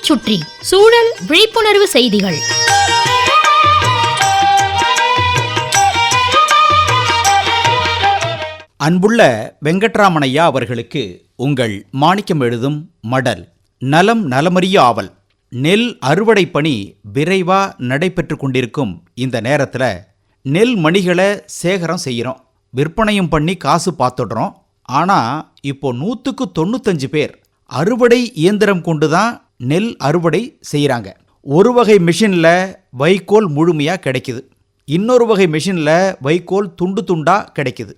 சுற்றி சூழல் விழிப்புணர்வு செய்திகள். அன்புள்ள வெங்கட்ராமனையா அவர்களுக்கு உங்கள் மாணிக்கம் எழுதும் மடல். நலம் நலமறிய ஆவல். நெல் அறுவடை பணி விரைவா நடைபெற்று கொண்டிருக்கும் இந்த நேரத்தில் நெல் மணிகளை சேகரம் செய்கிறோம், விற்பனையும் பண்ணி காசு பார்த்துடுறோம். ஆனால் இப்போ 100க்கு 95 பேர் அறுவடை இயந்திரம் கொண்டு தான் நெல் அறுவடை செய்கிறாங்க. ஒரு வகை மிஷினில் வைக்கோல் முழுமையாக கிடைக்குது, இன்னொரு வகை மிஷினில் வைக்கோல் துண்டு துண்டாக கிடைக்குது.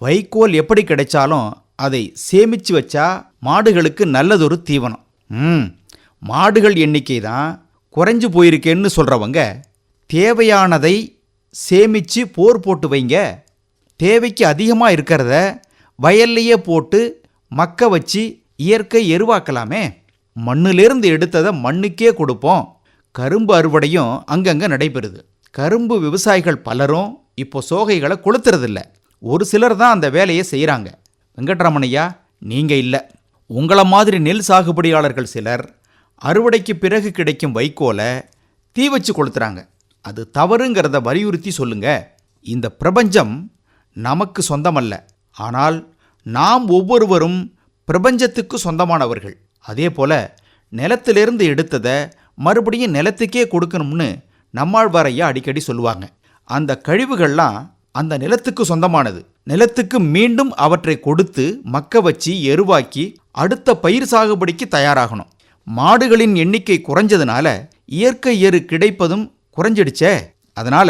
வைக்கோல் எப்படி கிடைச்சாலும் அதை சேமித்து வச்சா மாடுகளுக்கு நல்லதொரு தீவனம். மாடுகள் எண்ணிக்கை தான் குறைஞ்சு போயிருக்கேன்னு சொல்கிறவங்க தேவையானதை சேமித்து போர் போட்டு வைங்க, தேவைக்கு அதிகமாக இருக்கிறத வயல்லையே போட்டு மக்க வச்சு இயற்கை எருவாக்கலாமே. மண்ணிலிருந்து எடுத்ததை மண்ணுக்கே கொடுப்போம். கரும்பு அறுவடையும் அங்கங்கே நடைபெறுது. கரும்பு விவசாயிகள் பலரும் இப்போ சோகைகளை கொளுத்துறதில்ல, ஒரு சிலர் தான் அந்த வேலையை செய்கிறாங்க. வெங்கட்ராமனையா, நீங்கள் இல்லை, உங்களை மாதிரி நெல் சாகுபடியாளர்கள் சிலர் அறுவடைக்கு பிறகு கிடைக்கும் வைக்கோலை தீ வச்சு கொளுத்துறாங்க. அது தவறுங்கிறத வலியுறுத்தி சொல்லுங்க. இந்த பிரபஞ்சம் நமக்கு சொந்தமல்ல, ஆனால் நாம் ஒவ்வொருவரும் பிரபஞ்சத்துக்கு சொந்தமானவர்கள். அதே போல் நிலத்திலிருந்து எடுத்ததை மறுபடியும் நிலத்துக்கே கொடுக்கணும்னு நம்மாழ்வார் ஐயா அடிக்கடி சொல்லுவாங்க. அந்த கழிவுகள்லாம் அந்த நிலத்துக்கு சொந்தமானது. நிலத்துக்கு மீண்டும் அவற்றை கொடுத்து மக்க வச்சு எருவாக்கி அடுத்த பயிர் சாகுபடிக்கு தயாராகணும். மாடுகளின் எண்ணிக்கை குறைஞ்சதுனால இயற்கை எரு கிடைப்பதும் குறைஞ்சிடுச்சே. அதனால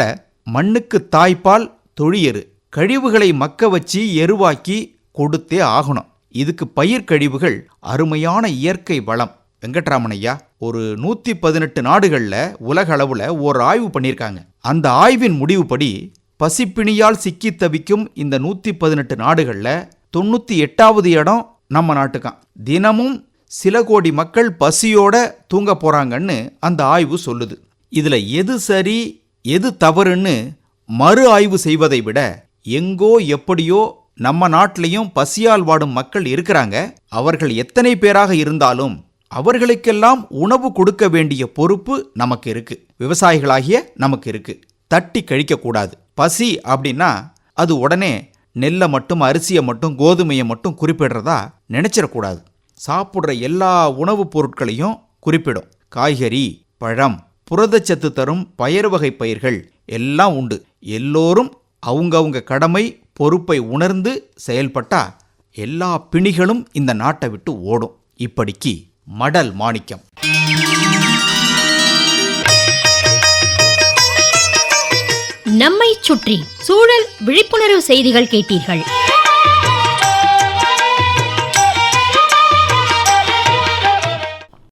மண்ணுக்கு தாய்ப்பால் தொழியெரு, கழிவுகளை மக்க வச்சு எருவாக்கி கொடுத்தே ஆகணும். இதுக்கு பயிர் கழிவுகள் அருமையான இயற்கை வளம். வெங்கட்ராமனையா, ஒரு 118 நாடுகளில் உலக அளவில் ஒரு ஆய்வு பண்ணியிருக்காங்க. அந்த ஆய்வின் முடிவுப்படி பசிப்பிணியால் சிக்கி தவிக்கும் இந்த 118 நாடுகளில் 98வது இடம் நம்ம நாட்டுக்கான். தினமும் சில கோடி மக்கள் பசியோட தூங்க போறாங்கன்னு அந்த ஆய்வு சொல்லுது. இதுல எது சரி எது தவறுன்னு மறு ஆய்வு செய்வதை விட எங்கோ எப்படியோ நம்ம நாட்டிலையும் பசியால் வாடும் மக்கள் இருக்கிறாங்க. அவர்கள் எத்தனை பேராக இருந்தாலும் அவர்களுக்கெல்லாம் உணவு கொடுக்க வேண்டிய பொறுப்பு நமக்கு இருக்கு, விவசாயிகளாகிய நமக்கு இருக்கு. தட்டி கழிக்க கூடாது. பசி அப்படின்னா அது உடனே நெல்லை மட்டும் அரிசியை மட்டும் கோதுமையை மட்டும் குறிப்பிடுறதா நினைச்சிடக்கூடாது. சாப்பிட்ற எல்லா உணவுப் பொருட்களையும் குறிப்பிடும். காய்கறி, பழம், புரதச்சத்து தரும் பயறு வகை பயிர்கள் எல்லாம் உண்டு. எல்லோரும் அவங்கவுங்க கடமை பொறுப்பை உணர்ந்து செயல்பட்டா எல்லா பிணிகளும் இந்த நாட்டை விட்டு ஓடும். இப்படிக்கு மடல் மாணிக்கம். நம்மை சுற்றி சூழல் விழிப்புணர்வு செய்திகள் கேட்டீர்கள்.